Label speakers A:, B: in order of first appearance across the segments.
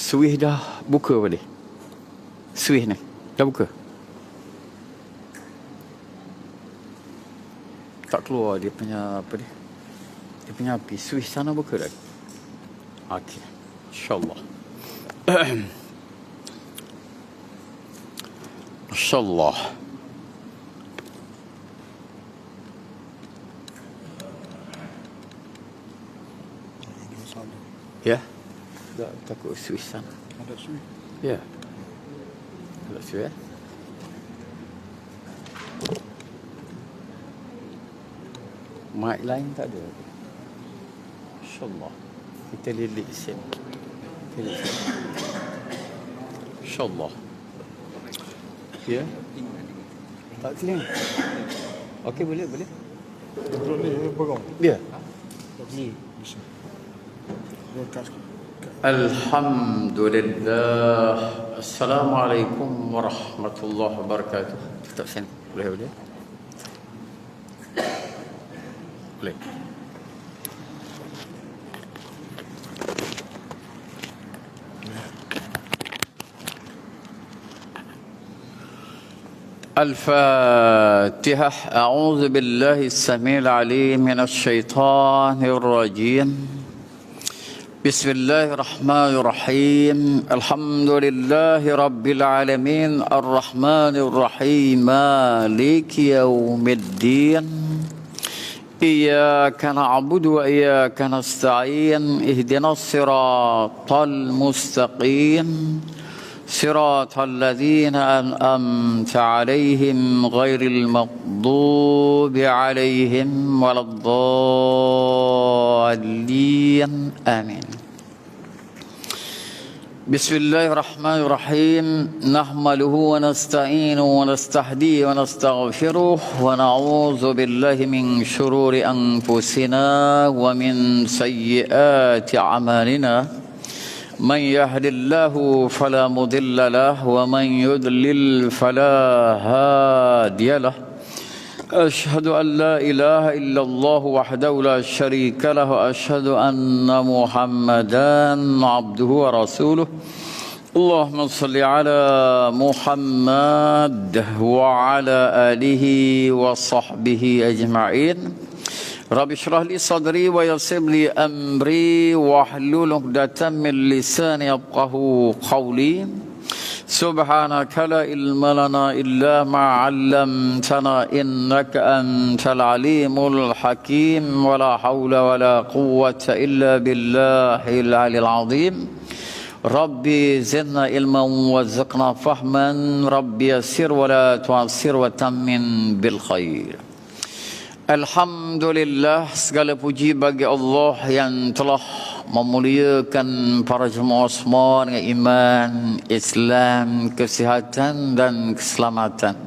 A: Suih dah buka balik. Suih ni dah buka. Tak keluar dia punya apa dia? Dia punya api. Suih sana buka dah. Okey. InsyaAllah. InsyaAllah. Ya. Tak takut suih sana.
B: Ada suih.
A: Ya. Ada suih ya. Mic lain tak ada. InsyaAllah. Kita lilit sini. Lilit sini. InsyaAllah. Ya. Tak sini. Okey, boleh.
B: Duduk ni berong.
A: Ya.
B: Ni bisa. Kat
A: Alhamdulillah. Assalamualaikum warahmatullahi wabarakatuh. Tak sini. Boleh. Boleh. الفاتحة. أعوذ بالله السميع العليم من الشيطان الرجيم. بسم الله الرحمن الرحيم. الحمد لله رب العالمين الرحمن الرحيم مالك يوم الدين. إياك نعبد وإياك نستعين. اهدنا الصراط المستقيم صراط الذين أنعمت عليهم غير المغضوب عليهم ولا الضالين آمين. بسم الله الرحمن الرحيم. نحمده ونستعينه ونستهديه ونستغفره ونعوذ بالله من شرور أنفسنا ومن سيئات أعمالنا. من يهد الله فلا مضل له ومن يضلل فلا هادي له. أشهد أن لا إله إلا الله وحده لا شريك له. أشهد أن محمدا عبده ورسوله. اللهم صل على محمد وعلى آله وصحبه أجمعين. رب اشرح لي صدري ويسر لي أمري واحلل عقدة من لساني يفقهوا قولي. سبحانك لا علم لنا إلا ما علمتنا إنك أنت العليم الحكيم. ولا حول ولا قوة إلا بالله العلي العظيم. ربي زدنا علما وارزقنا فهما. ربي يسر ولا تعسر وتمن بالخير. Alhamdulillah, segala puji bagi Allah yang telah memuliakan para jemaah semua dengan iman, Islam, kesihatan dan keselamatan.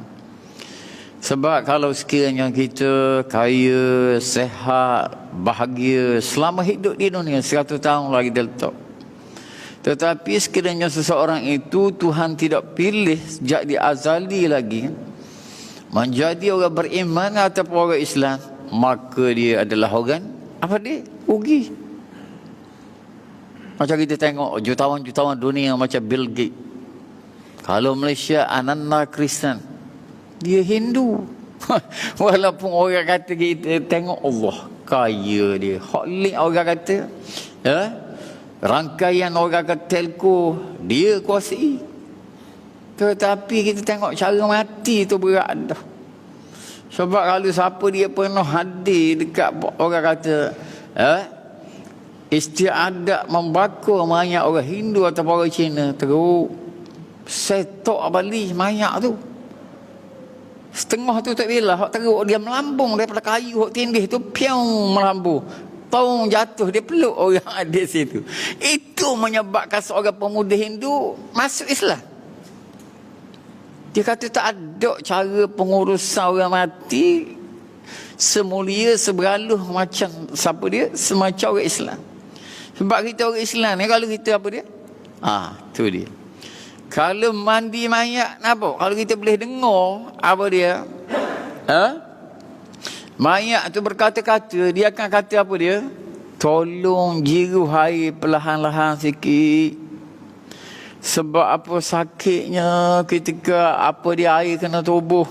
A: Sebab kalau sekiranya kita kaya, sehat, bahagia selama hidup di dunia 100 tahun lagi dia letak. Tetapi sekiranya seseorang itu Tuhan tidak pilih sejak di azali lagi menjadi orang beriman ataupun orang Islam, maka dia adalah orang apa dia? Rugi. Macam kita tengok jutawan-jutawan dunia macam Bill Gates. Kalau Malaysia ananda Kristen, dia Hindu. Walaupun orang kata kita tengok Allah kaya dia. Hotline orang kata, rangkaian orang kata telco dia kuasai. Tetapi kita tengok cara mati tu berat dah. Sebab kalau siapa dia pernah hadir dekat orang kata istiadat membakar mayat orang Hindu atau orang Cina, terus setok balik mayat tu. Setengah tu tak bila hak teruk dia melambung daripada kayu hak tindih tu piau melambung. Taung jatuh dia peluk orang ada situ. Itu menyebabkan seorang pemuda Hindu masuk Islam. Dia kata tak ada cara pengurusan orang mati semulia, seberaluh macam siapa dia? Semacam orang Islam. Sebab kita orang Islam ni kalau kita apa dia? Tu dia. Kalau mandi mayat apa? Kalau kita boleh dengar apa dia? Mayat tu berkata-kata, dia akan kata apa dia? Tolong jiru air perlahan-lahan sikit. Sebab apa sakitnya ketika apa dia air kena tubuh.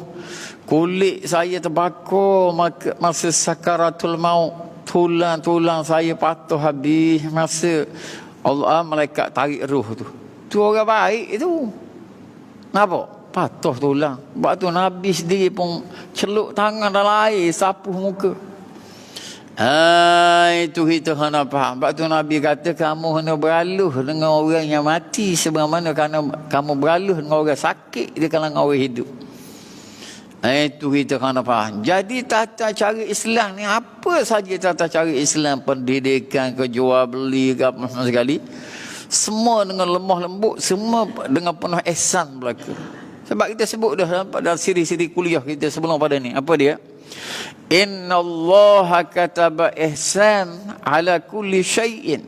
A: Kulit saya terbakar masa sakaratul maut. Tulang-tulang saya patuh habis masa Allah malaikat tarik ruh tu. Tu orang baik itu. Kenapa? Patuh tulang. Sebab tu Nabi sendiri pun celup tangan dalam air, sapuh muka. Itu kita kena faham. Sebab tu Nabi kata kamu kena beraluh dengan orang yang mati sebagaimana kamu beraluh dengan orang sakit di kalangan orang hidup. Itu kita kena faham. Jadi tata cara Islam ni apa saja tata cara Islam, pendidikan ke jual beli ke apa sekali, semua dengan lemah lembut, semua dengan penuh ihsan berlaku. Sebab kita sebut dah dalam siri-siri kuliah kita sebelum pada ni. Apa dia? Innallaha kataba ihsan ala kulli syai'in.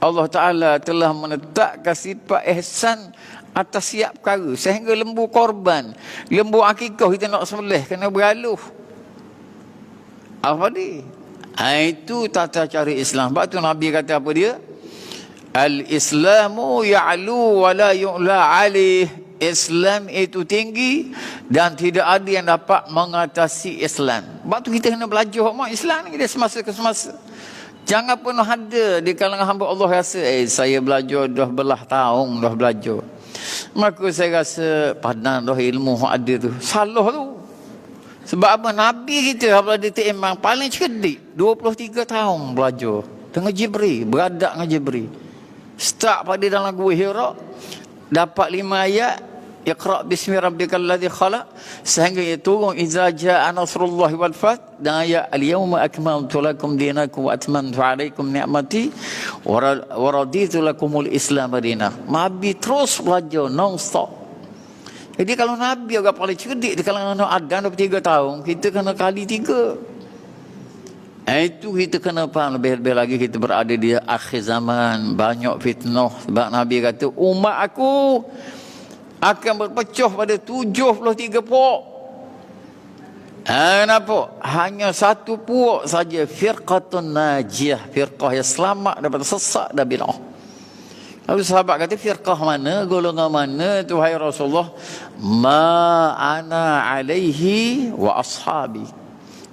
A: Allah Ta'ala telah menetapkan sifat ihsan atas siap perkara. Sehingga lembu korban, lembu akikah kita nak sembelih, kena beraluh. Apa dia? Itu tata cara Islam. Sebab tu Nabi kata apa dia? Al-Islamu ya'lu wa la yu'la alih. Islam itu tinggi dan tidak ada yang dapat mengatasi Islam. Sebab tu kita kena belajar Islam ni semasa ke semasa. Jangan pernah ada di kalangan hamba Allah rasa saya belajar dah belah tahun dah belajar. Maka saya rasa padan dah ilmu ada tu. Salah tu. Sebab apa? Nabi kita apabila dia imam paling cerdik 23 tahun belajar dengan Jibril, beradak dengan Jibril. Start pada dalam Gua Hira, dapat 5 ayat, Iqra bismi rabbikal ladzi khalaq, sehingga ia turun idza jaa nasrullahi wal fath, dan ayat al-yawma akmaltu lakum dinakum wa atmamtu alaikum ni'mati wa raditu lakumul Islam madinah. Nabi terus belajar non stop. Jadi kalau Nabi orang paling cerdik di kalangan anak Adam 23 tahun, kita kena kali 3. Itu kita kena faham. Lebih-lebih lagi kita berada di akhir zaman, banyak fitnah. Sebab Nabi kata umat aku akan berpecah pada 73 puak. Kenapa? Hanya satu puak saja, firqatun najiyah, firqah yang selamat daripada sesat dan bid'ah. Lalu sahabat kata, firqah mana, golongan mana tu hai Rasulullah? Ma ana alaihi wa ashabi.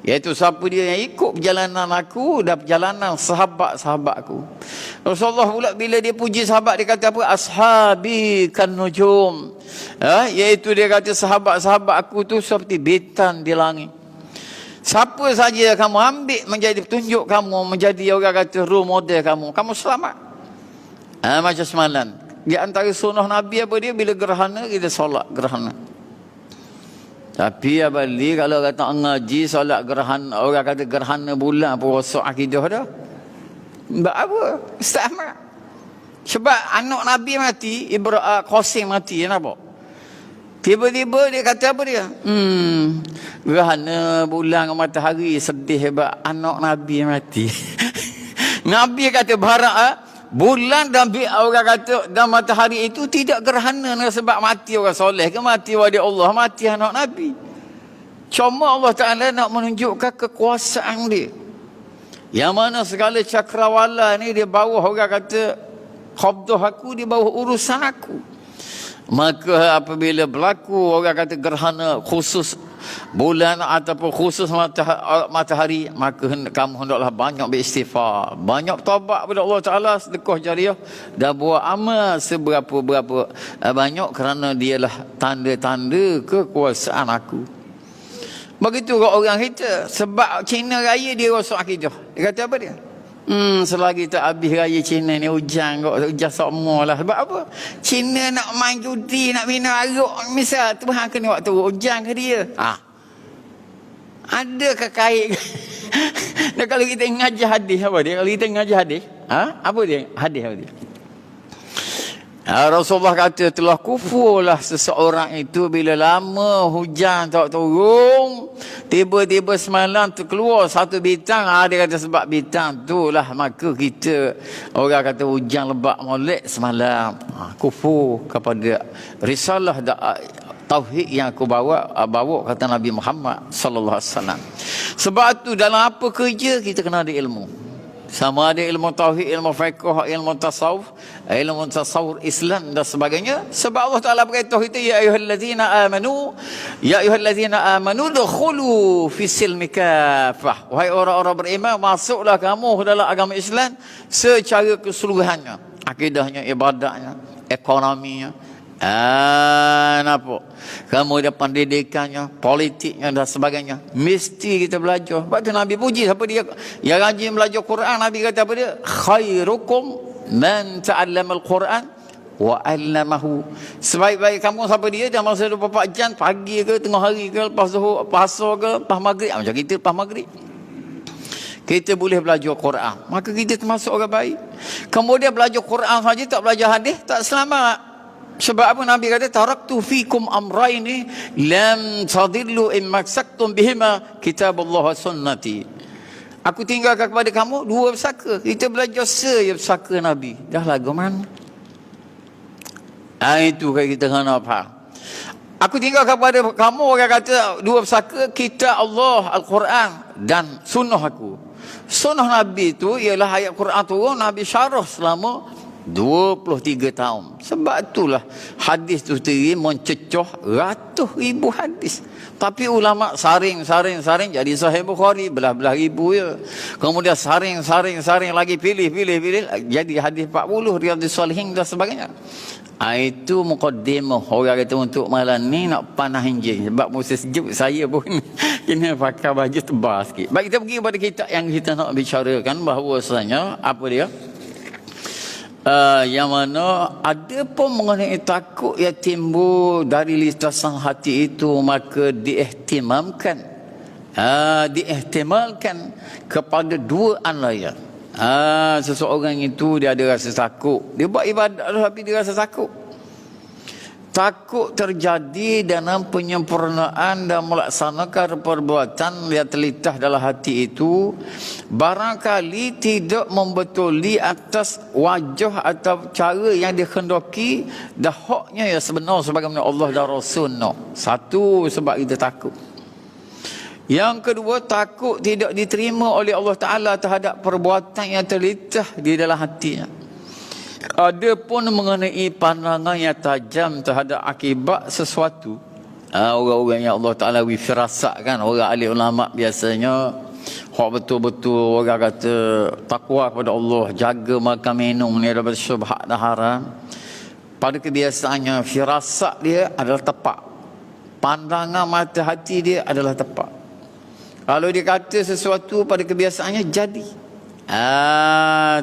A: Iaitu siapa dia yang ikut perjalanan aku dan perjalanan sahabat-sahabatku. Rasulullah pula bila dia puji sahabat, dia kata apa? Ashabi kan nujum. Iaitu dia kata sahabat-sahabat aku tu seperti bintang di langit. Siapa saja kamu ambil menjadi petunjuk kamu, menjadi orang kata role model kamu, kamu selamat. Macam semalam. Di antara sunnah Nabi apa dia? Bila gerhana kita solat gerhana. Tapi abali kalau kata ngaji solat gerhana, orang kata gerhana bulan pun rosak akidah dah. Sebab apa? Ustaz Ahmad. Sebab anak Nabi mati, Ibrahim Qasim mati, kenapa? Tiba-tiba dia kata apa dia? Gerhana bulan matahari sedih sebab anak Nabi mati. Nabi kata barak bulan dan orang kata dan matahari itu tidak gerhana sebab mati orang soleh ke mati wali Allah, mati anak Nabi. Cuma Allah Ta'ala nak menunjukkan kekuasaan dia, yang mana segala cakrawala ni di bawah orang kata qabdah aku, di bawah urusan aku. Maka apabila berlaku orang kata gerhana khusus bulan ataupun khusus matahari, maka kamu hendaklah banyak beristighfar, banyak taubat kepada Allah Ta'ala, sedekah jariah, dan buat amal seberapa-berapa banyak, kerana dialah tanda-tanda kekuasaan aku. Begitu orang kita. Sebab Cina raya dia rosak akidah. Dia kata apa dia? Selagi tak habis raya Cina ni hujan semua lah. Sebab apa? Cina nak main judi, nak minum arak, misal Tuhan kena waktu hujan ke dia? Adakah kait? Dan kalau kita ngajar hadis apa dia? Kalau kita ngajar hadis, apa dia? Hadis apa dia? Rasulullah kata telah kufurlah seseorang itu bila lama hujan tak turun, tiba-tiba semalam terkeluar satu bintang. Dia kata sebab bintang tu lah maka kita orang kata hujan lebat molek semalam. Kufur kepada risalah tauhid yang aku bawa kata Nabi Muhammad sallallahu alaihi wasallam. Sebab tu dalam apa kerja kita kena ada ilmu. Sama ada ilmu tauhid, ilmu fiqh, ilmu tasawuf, ilmu tasawur Islam dan sebagainya. Sebab Allah Ta'ala beritahu kita, ya ayyuhallazina amanu dukhulu fi silmi kafah. Wahai orang-orang beriman, masuklah kamu dalam agama Islam secara keseluruhannya, akidahnya, ibadatnya, ekonominya, nampak, kemudian pendidikannya, politiknya dan sebagainya, mesti kita belajar. Sebab tu Nabi puji siapa dia yang rajin belajar Quran. Nabi kata apa dia? Khairukum man ta'allama al-Quran wa 'allamahu. Sebaik-baik kamu siapa dia dalam masa 24 jam, pagi ke, tengah hari ke, lepas zuhur, lepas asar ke, lepas maghrib. Macam kita lepas maghrib kita boleh belajar Quran, maka kita termasuk orang baik. Kemudian belajar Quran saja, tak belajar hadis, tak selamat. Sebab apa Nabi kata, taraktu fikum amraini lam tadillu in maksaktum bihima kitabullah wa sunnati. Aku tinggalkan kepada kamu dua pesaka. Kita belajar pesaka Nabi. Dah lagu mana? Itu kita kena faham. Aku tinggalkan kepada kamu, orang kata dua pesaka, kitab Allah Al-Quran dan sunnah aku. Sunnah Nabi itu ialah ayat Quran turun, Nabi syarah selama 23 tahun. Sebab itulah hadis tu sendiri mencecoh ratus ribu hadis. Tapi ulama saring jadi Sahih Bukhari belah-belah ribu ya. Kemudian saring lagi pilih jadi hadis 40 Riyadhus Shalihin dan sebagainya. Itu mukaddimah orang kata untuk malam ni nak panah hinjing. Sebab musim sejuk saya pun kena pakai baju tebal sikit. Baik, kita pergi kepada kitab yang kita nak bicarakan, bahawasanya apa dia? Yang mana ada pun mengenai takut yang timbul dari lintasan hati itu, maka diihtimamkan kepada dua anlaya. Seseorang itu dia ada rasa takut, dia buat ibadat tapi dia rasa takut. Takut terjadi dalam penyempurnaan dan melaksanakan perbuatan yang terlintas dalam hati itu, barangkali tidak membetuli atas wajah atau cara yang dikhendaki dan haknya yang sebenar sebagaimana Allah dan Rasul nak. Satu, sebab kita takut. Yang kedua, takut tidak diterima oleh Allah Ta'ala terhadap perbuatan yang terlintas di dalam hatinya. Ada pun mengenai pandangan yang tajam terhadap akibat sesuatu. Orang-orang yang Allah Ta'ala firasatkan, orang ahli ulama biasanya hak betul-betul orang kata takwa kepada Allah, jaga makan minum ni daripada syubhat dan haram. Pada kebiasaannya firasat dia adalah tepat, pandangan mata hati dia adalah tepat. Kalau dia kata sesuatu pada kebiasaannya jadi,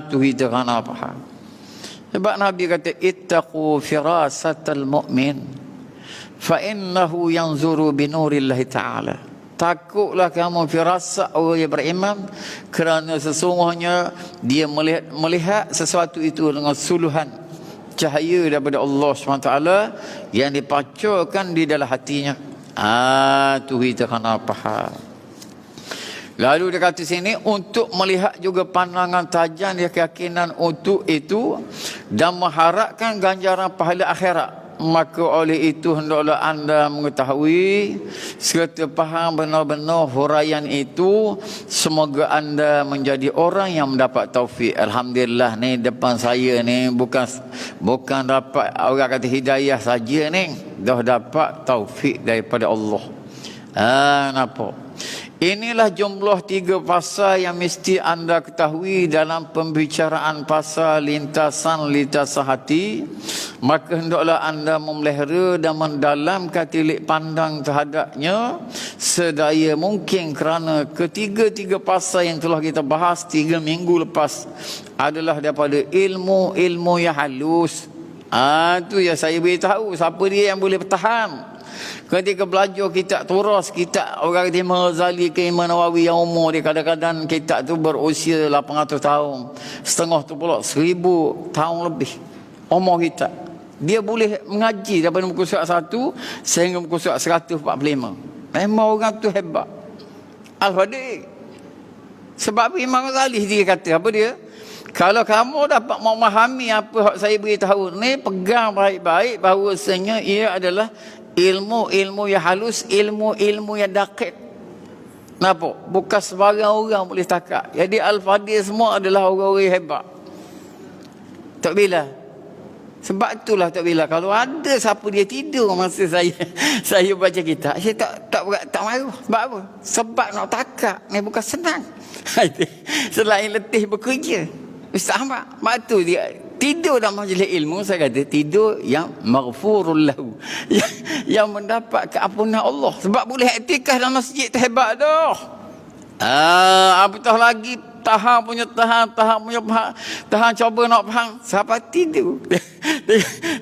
A: tu kita kena faham. Sebab Nabi kata, ittaqu firasatal mu'min fa innahu yanzuru binurillahi ta'ala. Takutlah kamu firasat orang yang beriman, kerana sesungguhnya dia melihat sesuatu itu dengan suluhan cahaya daripada Allah SWT yang dipancarkan di dalam hatinya. Tu kita kena faham. Lalu dia kata sini, untuk melihat juga pandangan tajam dia keyakinan untuk itu dan mengharapkan ganjaran pahala akhirat. Maka oleh itu hendaklah anda mengetahui serta faham benar-benar huraian itu. Semoga anda menjadi orang yang mendapat taufik. Alhamdulillah ni depan saya ni bukan dapat orang kata hidayah saja ni, dah dapat taufik daripada Allah. Nampak? Inilah jumlah 3 pasal yang mesti anda ketahui dalam pembicaraan pasal lintasan hati. Maka hendaklah anda memelihara dan mendalamkan tilik pandang terhadapnya sedaya mungkin, kerana ketiga-tiga pasal yang telah kita bahas 3 minggu lepas adalah daripada ilmu yang halus. Itu yang saya beritahu siapa dia yang boleh bertahan. Ketika belajar kitab turas, kitab orang kata Imam Ghazali ke Imam Nawawi yang umur dia kadang-kadang kitab tu berusia 800 tahun, setengah tu pula 1000 tahun lebih umur kitab. Dia boleh mengaji daripada muka surat 1 sehingga muka surat 145. Memang orang tu hebat. Al-Fadih. Sebab Imam Ghazali dia kata apa dia? Kalau kamu dapat memahami apa yang saya beritahu ni, pegang baik-baik bahawasanya ia adalah ilmu yang halus, ilmu yang dakik. Nampak? Bukan sebarang orang boleh takak. Jadi Al-Fadhil semua adalah orang-orang hebat. Tak bila Sebab itulah tak bila kalau ada siapa dia tidur masa saya baca kitab, saya tak malu. Sebab apa? Sebab nak takak ni bukan senang. Selain letih bekerja. Ustaz Ahmad, waktu dia tidur dalam majlis ilmu, saya kata tidur yang maghfurul lahu, yang mendapat keampunan Allah. Sebab boleh iktikaf dalam masjid tu hebat dah. Apatah lagi tahan punya cuba nak faham sampai tidur.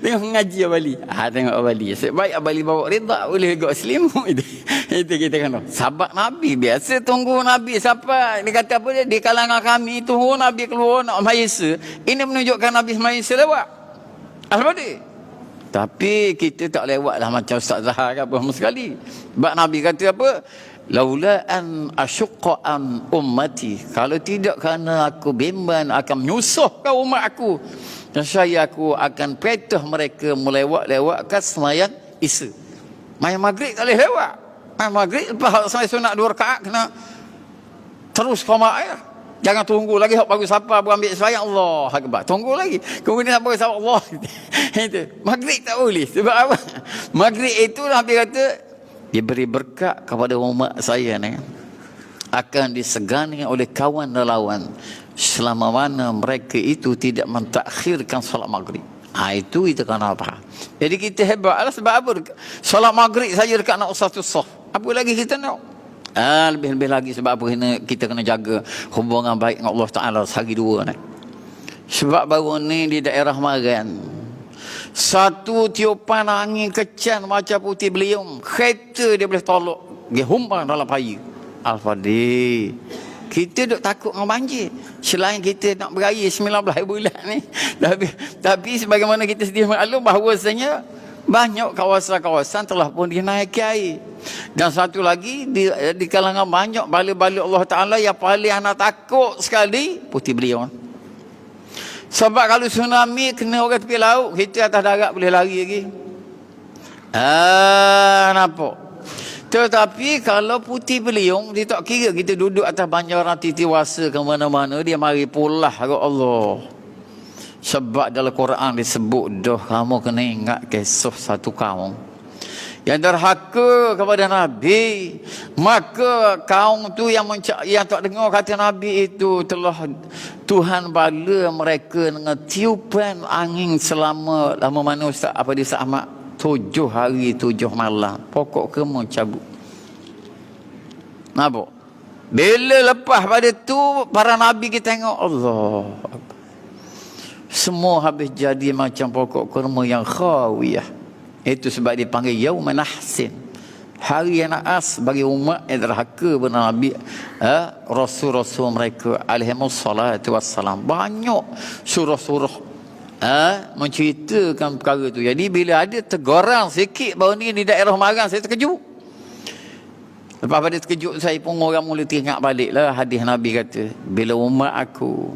A: Tengok mengaji Abali. Tengok Abali. Sebaik Abali bawa rida boleh juga selimut itu. Itu kita kena. Sahabat Nabi biasa tunggu Nabi siapa? Dia kata apa dia? Di kalangan kami tunggu Nabi keluar nak Malaysia. Ini menunjukkan Nabi Malaysia lewat. Al-Badi. Tapi kita tak lewatlah macam Ustaz Zahar ke apa sekali. Sebab Nabi kata apa? Laula an asyqa an ummati, kalau tidak kerana aku bimbang akan menyusahkan umat aku, nescaya aku akan perintah mereka melewat-lewatkan sembahyang Isya. Sembahyang maghrib tak boleh lewat. Sembahyang maghrib lepas sembahyang sunat 2 rakaat kena terus qoma ya. Jangan tunggu lagi hak baru siapa ambil sembahyang Allah akbar. Tunggu lagi. Kemudian siapa siapa Allah. Itu. Maghrib tak boleh. Sebab apa? Maghrib itu Nabi kata diberi berkat kepada umat saya ni, akan disegani oleh kawan dan lawan selama mana mereka itu tidak mentakhirkan solat maghrib. Itu kita kena apa. Jadi kita hebatlah sebab apa? Solat maghrib saja dekat nak satu saf. Apa lagi kita nak? Lebih-lebih lagi sebab apa kita kena jaga hubungan baik dengan Allah Ta'ala sehari dua ni. Sebab baru ni di daerah Maran, satu tiupan angin kencang macam putih beliung, kereta dia boleh tolak, dia humpang dalam paya. Al-Fadhi, kita duk takut dengan banjir. Selain kita nak beraya 19 bulan ni, tapi sebagaimana kita sedia maklum bahawasanya banyak kawasan-kawasan telah pun dinaiki air. Dan satu lagi di kalangan banyak bala-bala Allah Ta'ala yang paling anak takut sekali putih beliung. Sebab kalau tsunami kena orang tepi laut, kita atas darat boleh lari lagi. Nampak. Tetapi kalau putih beliung, dia tak kira kita duduk atas banjaran titiwasa ke mana-mana, dia mari pulah ke Allah. Sebab dalam Quran disebut dah, kamu kena ingat kisah satu kaum yang derhaka kepada Nabi, maka kaum tu yang tak dengar kata Nabi itu telah Tuhan bala mereka dengan tiupan angin selama mana Ustaz apa dia Ustaz Ahmad 7 hari 7 malam, pokok kemul cabut. Nampak? Bila lepas pada tu para Nabi kita tengok Allah, semua habis jadi macam pokok kurma yang khawiyah. Itu sebab dipanggil Yauman Ahsin, hari yang naas bagi umat yang derhaka kepada Nabi, Rasul-Rasul mereka alaihimus salatu wassalam. Banyak surah-surah menceritakan perkara itu. Jadi bila ada teguran sikit baru ni di daerah Maran, saya terkejut. Lepas pada terkejut saya pun orang mula teringat balik lah hadis Nabi kata, bila umat aku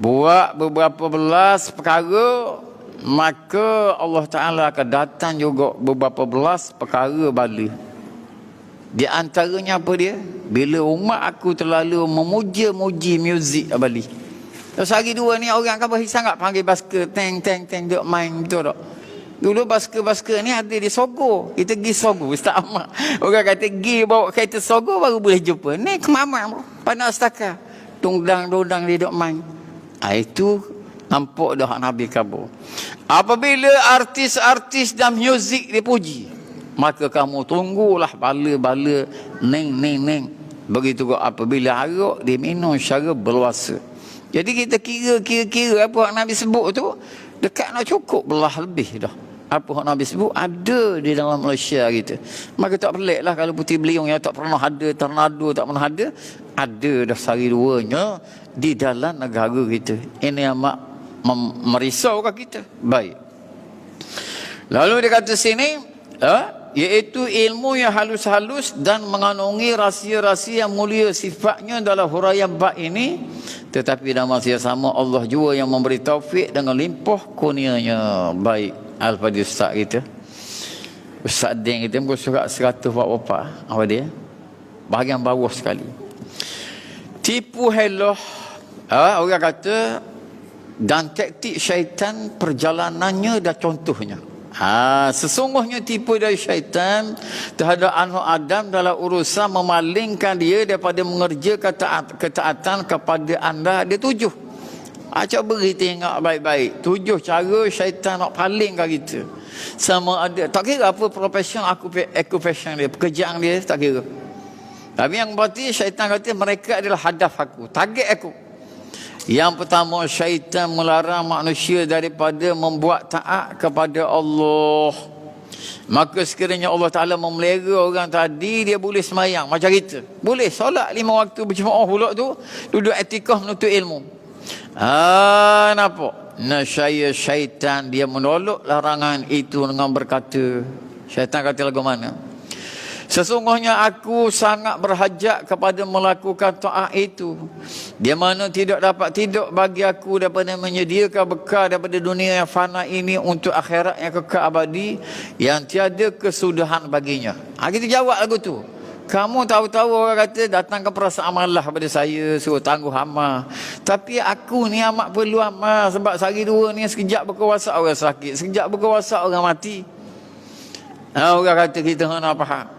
A: buat beberapa belas perkara, maka Allah Ta'ala akan datang juga beberapa belas perkara bala. Di antaranya apa dia? Bila umat aku terlalu memuja-muji muzik Abali. Terus hari dua ni orang kan sangat panggil basker, teng duk main, betul tak? Dulu basker ni ada di Sogo. Kita pergi Sogo, Ustaz Ahmad. Orang kata pergi bawa kereta Sogo baru boleh jumpa. Ni kemamam panas stakar. Dongdang dia duk main. Itu nampak dah Nabi kabur. Apabila artis-artis dan muzik dipuji, maka kamu tunggulah bala-bala neng. Begitu juga apabila arak diminum secara berluasa. Jadi kita kira apa yang Nabi sebut tu dekat nak cukup belah lebih dah. Apa yang Nabi sebut ada di dalam Malaysia kita. Maka tak pelik lah kalau putih beliung yang tak pernah ada, tornado tak pernah ada dah sehari duanya di dalam negara kita. Ini amat merisaukan kita. Baik. Lalu dia kata sini, iaitu ilmu yang halus-halus dan mengandungi rahsia-rahsia yang mulia sifatnya dalam huraian bab ini, tetapi dalam masa yang sama Allah juga yang memberi taufik dengan limpah kurnianya. Baik, Al-Fadhi Ustaz kita, Ustaz Din kita muka surat 100 apa dia? Bahagian bawah sekali. Tipu helah, orang kata dan taktik syaitan perjalanannya dan contohnya. Sesungguhnya tipu dari syaitan terhadap anak Adam dalam urusan memalingkan dia daripada mengerjakan ketaatan kepada anda. Dia 7. Coba kita tengok baik-baik. 7 cara syaitan nak palingkan kita. Sama ada, tak kira apa profession occupation dia, pekerjaan dia, tak kira. Tapi yang berarti syaitan kata mereka adalah hadaf aku, target aku. Yang pertama, syaitan melarang manusia daripada membuat taat kepada Allah. Maka sekiranya Allah Ta'ala memelihara orang tadi, dia boleh semayang macam kita. Boleh solat 5 waktu berjemaah pula tu, duduk etikah menuntut ilmu. Nampak? Syaitan dia menolak larangan itu dengan berkata, syaitan kata lagu mana? Sesungguhnya aku sangat berhajat kepada melakukan taat itu. Dia mana tidak dapat tidur bagi aku daripada menyediakan bekal daripada dunia yang fana ini untuk akhirat yang kekal abadi yang tiada kesudahan baginya. Kita jawab lagu tu. Kamu tahu-tahu orang kata datang ke perasaan amalah kepada saya, suruh tangguh amal. Tapi aku ni amat perlu amal sebab sehari dua ni sekejap berkuasa orang sakit, sekejap berkuasa orang mati. Orang kata kita nak faham.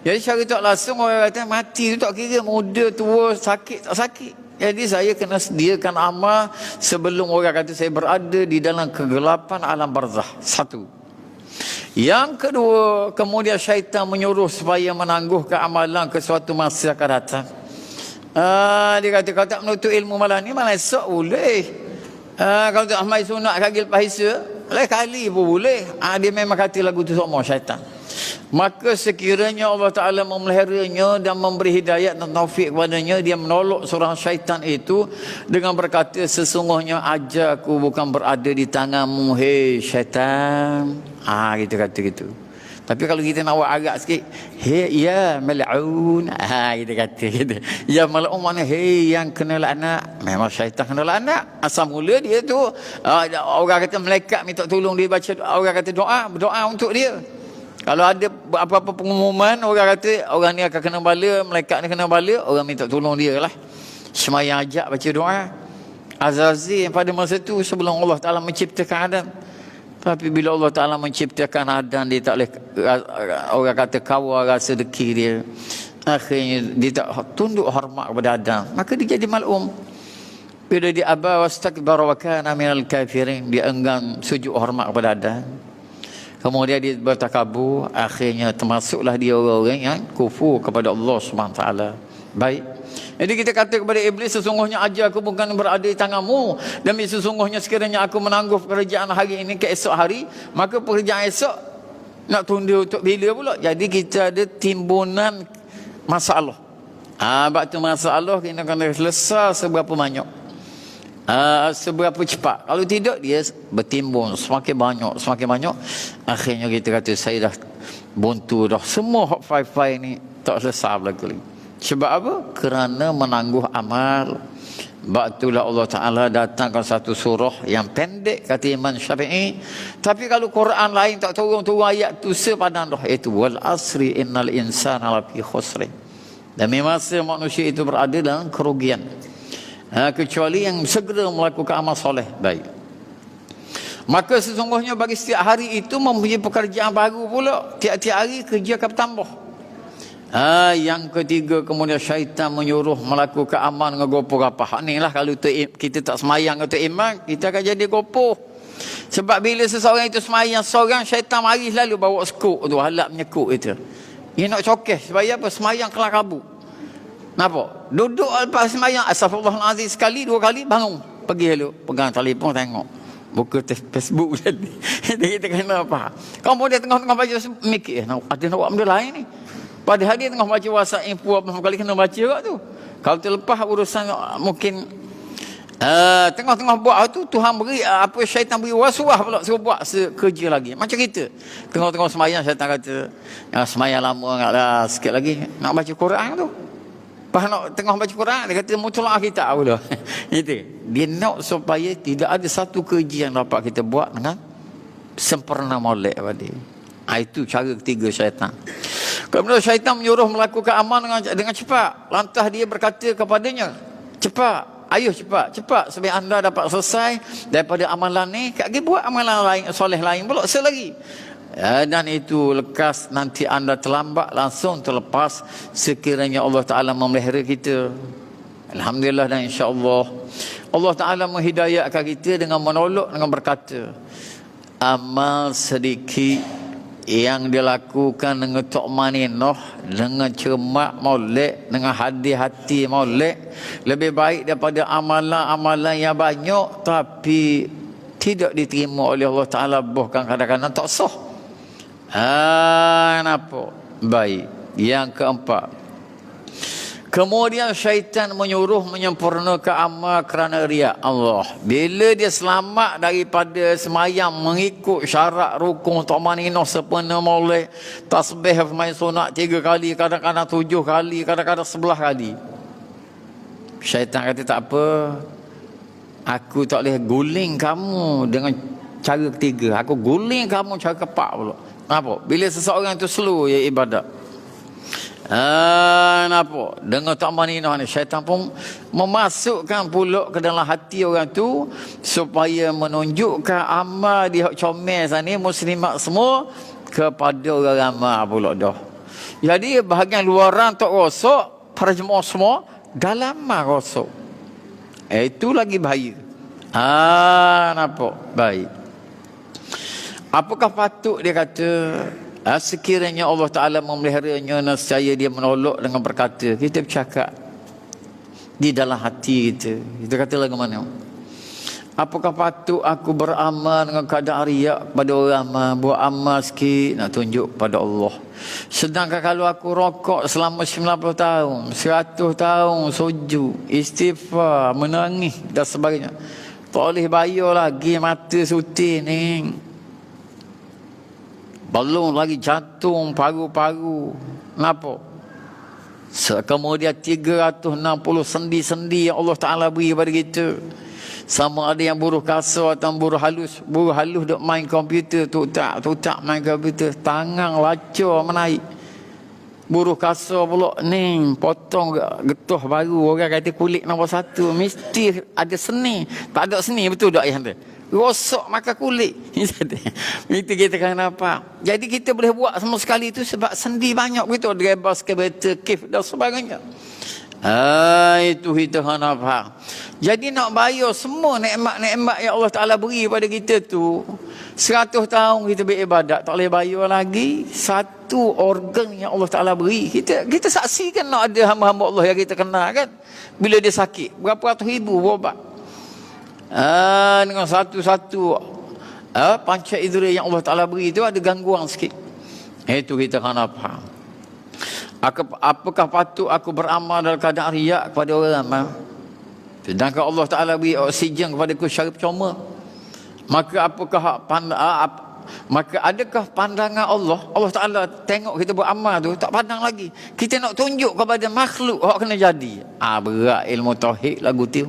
A: Jadi secara tak langsung orang kata mati tu tak kira muda, tua, sakit, tak sakit. Jadi saya kena sediakan amal sebelum orang kata saya berada di dalam kegelapan alam barzah. 1. Yang kedua, kemudian syaitan menyuruh supaya menangguhkan amalan ke suatu masa akan datang. Dia kata kalau tak menuntut ilmu malam ni, malam esok boleh. Kalau tak ahmad sunat kagil pahisa, lain kali pun boleh. Dia memang kata lagu tu semua syaitan. Maka sekiranya Allah Ta'ala memeliharanya dan memberi hidayat dan taufik kepadanya, dia menolak seorang syaitan itu dengan berkata, sesungguhnya ajarku bukan berada di tanganmu, hei syaitan. Kita kata gitu. Tapi kalau kita nak buat agak sikit, hei ya mal'un, kita kata gitu. Ya mal'un mana? Hei yang kena laknat. Memang syaitan kena laknat. Asal mula dia tu orang kata malaikat minta tolong dia baca, orang kata berdoa untuk dia. Kalau ada apa-apa pengumuman, orang kata orang ni akan kena bala, malaikat ni kena bala, orang minta tolong dia lah. Semayang ajak baca doa. Azazil pada masa tu sebelum Allah Ta'ala menciptakan Adam. Tapi bila Allah Ta'ala menciptakan Adam, dia tak boleh, orang kata kawal rasa deki dia. Akhirnya dia tak tunduk hormat kepada Adam. Maka dia jadi mal'um. Bila dia aba wastakbara wa kana minal kafirin, dia enggan sujud hormat kepada Adam. Kemudian dia bertakabur, akhirnya termasuklah dia orang-orang yang kufur kepada Allah SWT. Baik. Jadi kita kata kepada iblis, sesungguhnya ajarku bukan berada di tanganmu, dan sesungguhnya sekiranya aku menangguh pekerjaan hari ini ke esok hari, maka pekerjaan esok nak tunda untuk bila pula. Jadi kita ada timbunan masalah. Sebab tu masalah kita kena selesai seberapa banyak. Seberapa cepat. Kalau tidak, dia bertimbun semakin banyak. Akhirnya kita kata saya dah buntu dah. Semua hot file ni tak selesai lagi. Sebab apa? Kerana menangguh amal. Sebab itulah Allah Ta'ala datangkan satu surah yang pendek, kata Imam Syafi'i. Tapi kalau Quran lain tak turun ayat tu sepadan dah. Itu wal asri innal insana lafi khusri. Demi masa manusia itu berada dalam kerugian. Kecuali yang segera melakukan amal soleh. Baik. Maka sesungguhnya bagi setiap hari itu mempunyai pekerjaan baru pula. Tiap-tiap hari kerja akan bertambah. Yang ketiga, kemudian syaitan menyuruh melakukan amal dengan gopoh-rapah. Inilah kalau kita tak semayang atau iman, kita akan jadi gopoh. Sebab bila seseorang itu semayang, seorang syaitan mari selalu bawa skop tu, halak menyekuk itu. Dia nak cokeh supaya apa? Semayang kelar kabut. Nampak? Duduk lepas semayang, astagfirullahalazim sekali, 2 kali, bangun. Pergi dulu, pegang telefon tengok. Buka Facebook tadi. Dia kita kena apa? Kemudian tengah-tengah baca mikir, ada nak buat benda lain ni. Padahal dia tengah baca WhatsApp info apa kali kena baca kat tu. Kalau terlepas urusan mungkin tengah-tengah buat tu, Tuhan beri apa, syaitan beri waswas pula suruh buat kerja lagi. Macam kita. Tengah-tengah semayang syaitan kata, semayang lama enggaklah, sikit lagi nak baca Quran tu. Pas nak tengah baca Quran, dia kata mutlaah kita pula. Itu. Dia nak supaya tidak ada satu kerja yang dapat kita buat dengan sempurna molek pada. Itu cara ketiga syaitan. Kemudian syaitan menyuruh melakukan amal dengan cepat. Lantas dia berkata kepadanya, cepat, Ayuh cepat supaya anda dapat selesai daripada amalan ni. Kak pergi buat amalan lain, soleh lain pula selagi. Dan itu lekas nanti anda terlambat langsung terlepas sekiranya Allah Ta'ala memelihara kita. Alhamdulillah dan insya-Allah Allah Ta'ala menghidayahkan kita dengan menolak, dengan berkata, amal sedikit yang dilakukan dengan tu'maninah, dengan cermat molek, dengan hati molek, lebih baik daripada amalan-amalan yang banyak tapi tidak diterima oleh Allah Ta'ala, bahkan kadang-kadang tak sah. Kenapa? Baik. Yang keempat, kemudian syaitan menyuruh menyempurnakan amal kerana riak Allah. Bila dia selamat daripada semayang mengikut syarat rukun tumaninah sempurna molek, tasbih main sunat 3 kali, kadang-kadang 7 kali, kadang-kadang 11 kali, syaitan kata tak apa, aku tak boleh guling kamu dengan cara ketiga, aku guling kamu cara keempat pula. Kenapa? Bila seseorang itu slow ya ibadat. Kenapa? Dengan tumaninah ni syaitan pun memasukkan pula ke dalam hati orang tu supaya menunjukkan amal dia comel sana muslimat semua kepada orang ramai pula dah. Jadi bahagian luaran tak rosak, para jemaah semua dalaman rosak. Itu lagi bahaya. Nampak? Baik. Apakah patut dia kata sekiranya Allah Ta'ala memeliharanya, nescaya dia menolak dengan berkata, kita bercakap di dalam hati kita, kita kata lagu mana, apakah patut aku beramal dengan keadaan riak pada orang ramai, buat amal sikit nak tunjuk pada Allah, sedangkan kalau aku rokok selama 90 tahun 100 tahun sujud, istighfar, menangis dan sebagainya, tak boleh bayar lagi mata suti ni, belum lagi jantung, paru-paru. Kenapa? Kemudian 360 sendi-sendi yang Allah Ta'ala beri kepada kita. Sama ada yang buruh kasar atau buruh halus. Buruh halus duk main komputer, tutak main komputer, tangan lacur menaik. Buruh kasar pula ni potong getah baru, orang kata kulit nombor 1, mesti ada seni. Tak ada seni, betul tak ayah anda? Rosak maka kulit. Itu kita kenapa. Jadi kita boleh buat semua sekali itu sebab sendi banyak begitu, drebas, kereta, kif dan sebagainya. Itu kita kenapa. Jadi nak bayar semua nikmat-nikmat yang Allah Ta'ala beri pada kita tu, 100 tahun kita beribadat tak boleh bayar lagi satu organ yang Allah Ta'ala beri. Kita saksikan nak ada hamba-hamba Allah yang kita kenal kan, bila dia sakit berapa ratus ribu berubat. Dengan satu-satu panca indera yang Allah Ta'ala beri itu ada gangguan sikit. Itu kita kenapa. Apakah patut aku beramal dalam keadaan riak kepada orang ramai, sedangkan Allah Ta'ala beri oksigen kepada aku secara percuma? Maka adakah pandangan Allah Ta'ala tengok kita beramal tu tak pandang lagi, kita nak tunjuk kepada makhluk hak kena jadi. Berat ilmu tauhid lagu tu.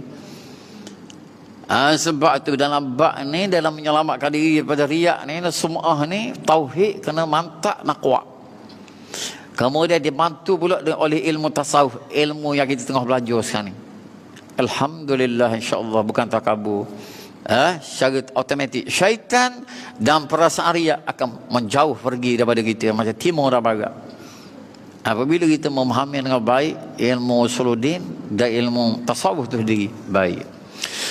A: Sebab tu dalam bab ni, dalam menyelamatkan diri daripada riak ni, sum'ah ni, tauhid kena mantap nak kuat. Kemudian dibantu pula oleh ilmu tasawuf, ilmu yang kita tengah belajar sekarang ni. Alhamdulillah, insya-Allah, bukan takabur. Secara automatik syaitan dan perasaan riak akan menjauh pergi daripada kita macam timur dan barat. Apabila kita memahami dengan baik ilmu usuluddin dan ilmu tasawuf tu sendiri baik,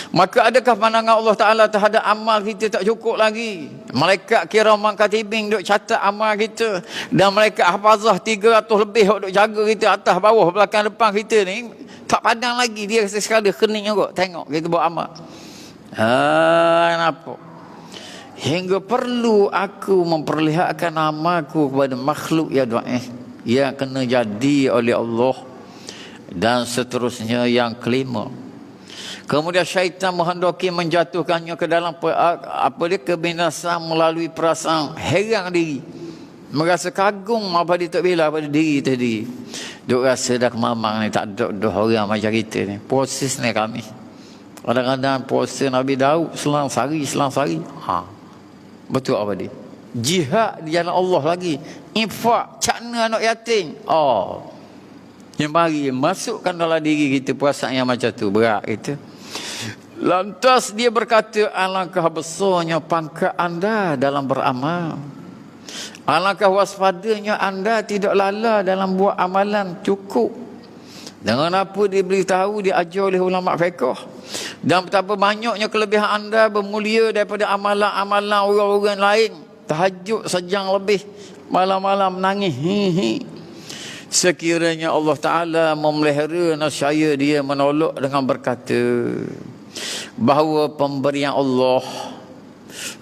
A: maka adakah pandangan Allah Ta'ala terhadap amal kita tak cukup lagi? Malaikat kiraman katibin duk catat amal kita, dan malaikat hafazah 300 lebih duk jaga kita atas bawah belakang depan kita ni, tak pandang lagi. Dia sekali kening juga tengok kita buat amal. Kenapa? Hingga perlu aku memperlihatkan amalku kepada makhluk yang dhaif, yang kena jadi oleh Allah, dan seterusnya. Yang kelima, kemudian syaitan menghendaki menjatuhkannya ke dalam kebinasan melalui perasaan heran diri, merasa kagum apa dia tak bela pada diri tadi. Duk rasa dah kemamang ni, tak ada orang macam kita ni. Proses ni kami kadang-kadang puasa Nabi Daud selang sehari. Betul apa dia? Jihad di jalan Allah lagi, infak, cakna anak yatim. Yang mari masukkan dalam diri kita perasaan yang macam tu, berat kita. Lantas dia berkata, alangkah besarnya pangkat anda dalam beramal. Alangkah waspadanya anda tidak lala dalam buat amalan cukup. Dengan apa dia beritahu, dia ajar oleh ulama fiqh. Dan betapa banyaknya kelebihan anda bermulia daripada amalan-amalan orang-orang lain. Tahajud sejam lebih, malam-malam menangis. Sekiranya Allah Ta'ala memelihara nascaya dia menolak dengan berkata bahawa pemberian Allah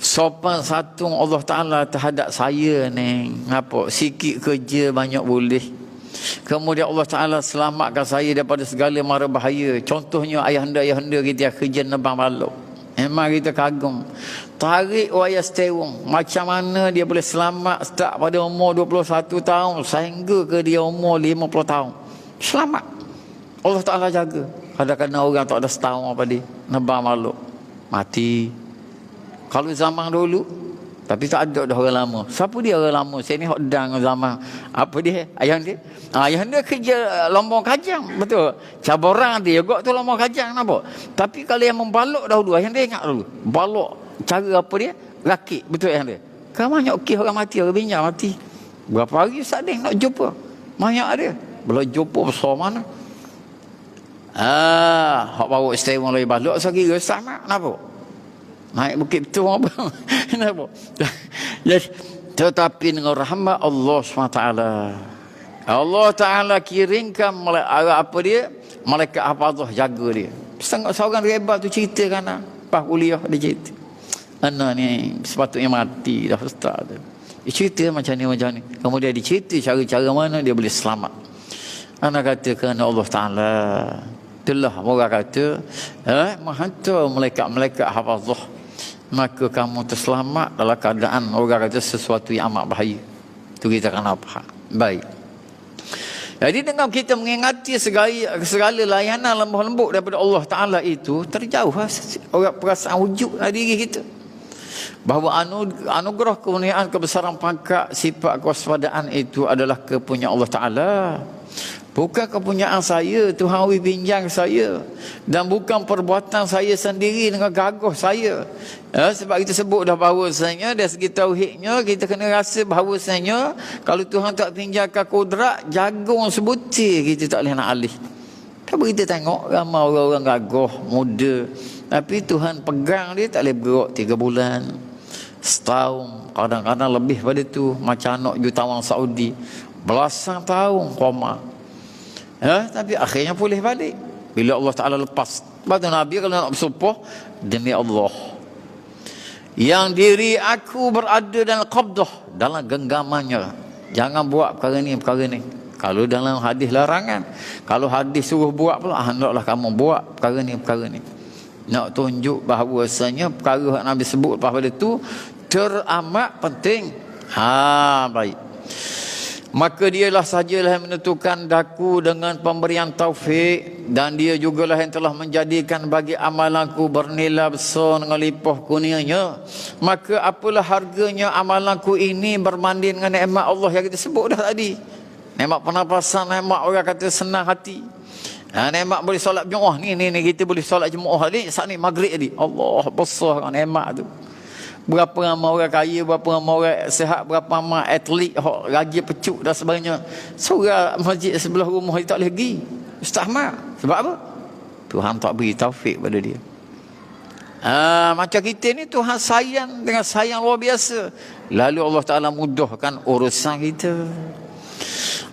A: sopan satu Allah Ta'ala terhadap saya ni, apa, sikit kerja banyak boleh. Kemudian Allah Ta'ala selamatkan saya daripada segala mara bahaya. Contohnya ayahanda-ayahanda kita kerja nebang balok. Memang kita kagum. Tarik wayar steering, macam mana dia boleh selamat start pada umur 21 tahun sehingga ke dia umur 50 tahun. Selamat. Allah Ta'ala jaga. Kadang-kadang orang tak ada setahun apa dia, nebang balok, mati. Kalau zaman dulu, tapi tak ada dah orang lama. Siapa dia orang lama? Saya ni hok dang zaman. Apa dia? Ayah dia? Ayah dia kerja lombong kajang. Betul. Cabarang dia gok tu lombong kajang, nampak? Tapi kalau yang membalok dahulu, ayah dia ingat dulu. Balok cara apa dia? Rakit. Betul ayah dia. Kan banyak okey orang mati, orang binjang mati. Berapa hari sading nak jumpa? Banyak dia. Belum jumpa besar mana? Hok bawa steering lagi balok so kira sama, nampak? Naik bukit betul apa? Kenapa? Jadi, tetapi dengan rahmat Allah SWT, Allah Ta'ala kirimkan apa dia? Malaikat hafazah jaga dia. Setengah seorang rebel tu cerita kan, pas kuliah dia cerita. Anak ni sepatutnya mati dah ustaz. Dia cerita macam ni. Kemudian dia cerita cara-cara mana dia boleh selamat. Anak kata kerana Allah Ta'ala. Itulah orang kata, menghantar malaikat-malaikat hafazah, maka kamu terselamat dalam keadaan orang kata sesuatu yang amat bahaya. Itu kita kena faham. Baik. Jadi dengan kita mengingati segala layanan lemah lembut daripada Allah Ta'ala itu, terjauh orang perasaan wujud dalam diri kita. Bahawa anugerah kemuliaan, kebesaran pangkat, sifat kewaspadaan itu adalah kepunyaan Allah Ta'ala. Bukan kepunyaan saya, Tuhan pinjam saya. Dan bukan perbuatan saya sendiri dengan gagah saya. Sebab kita sebut dah bahawasanya dari segi tauhidnya, kita kena rasa bahawasanya kalau Tuhan tak pinjamkan kudrat, jagung sebutir kita tak boleh nak alih. Tapi kita tengok ramai orang-orang gagah, muda, tapi Tuhan pegang dia tak boleh bergerak 3 bulan, setahun, kadang-kadang lebih pada tu. Macam anak jutawan Saudi, belasan tahun koma. Tapi akhirnya pulih balik bila Allah Ta'ala lepas. Lepas tu Nabi kalau nak bersumpah, demi Allah yang diri aku berada dalam qabdah, dalam genggamannya, jangan buat perkara ni. Kalau dalam hadis larangan, kalau hadis suruh buat pula, hendaklah kamu buat perkara ni. Nak tunjuk bahawasanya perkara yang Nabi sebut pada tu teramat penting. Baik. Maka dialah sajalah yang menentukan daku dengan pemberian taufik, dan dia jugalah yang telah menjadikan bagi amalanku bernilai besar dengan limpah kurnianya. Maka apalah harganya amalanku ini berbanding dengan nikmat Allah yang kita sebut dah tadi. Nikmat pernafasan, nikmat orang kata senang hati. Nikmat boleh solat Jumaat ni kita boleh solat Jumaat ni, saat ni maghrib tadi. Allah besar nikmat tu. Berapa ramai orang kaya, berapa ramai orang sihat, berapa ramai atlet gaji pecuk dan sebagainya. Surah masjid sebelah rumah dia tak boleh pergi. Ustaz Ahmad. Sebab apa? Tuhan tak beri taufik pada dia. Macam kita ni Tuhan sayang dengan sayang luar biasa. Lalu Allah Ta'ala mudahkan urusan kita.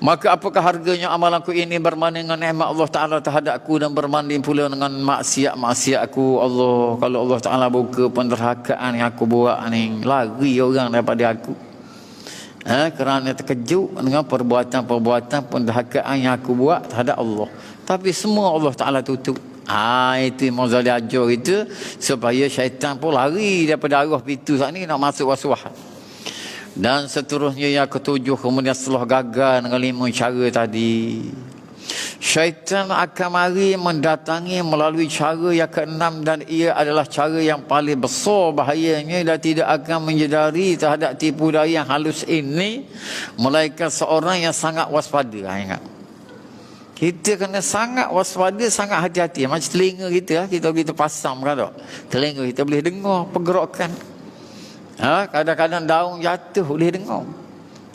A: Maka apakah harganya amalanku ini berbanding dengan nikmat Allah Ta'ala terhadapku, dan berbanding pula dengan maksiat-maksiatku. Allah, kalau Allah Ta'ala buka penderhakaan yang aku buat ni, lari orang daripada aku. Kerana terkejut dengan perbuatan-perbuatan penderhakaan yang aku buat terhadap Allah. Tapi semua Allah Ta'ala tutup. Itu Imam Ghazali ajar kita supaya syaitan pun lari daripada arah pintu saat ni nak masuk waswas. Dan seterusnya yang ketujuh, kemudian setelah gagal dengan 5 cara tadi, syaitan akan mari mendatangi melalui cara yang ke-6, dan ia adalah cara yang paling besar bahayanya, dan tidak akan menyedari terhadap tipu daya yang halus ini melainkan seorang yang sangat waspada. Ingat, Kita kena sangat waspada, sangat hati-hati. Macam telinga kita, kita pasang kan tak? Telinga kita boleh dengar pergerakan. Kadang-kadang daun jatuh boleh dengar.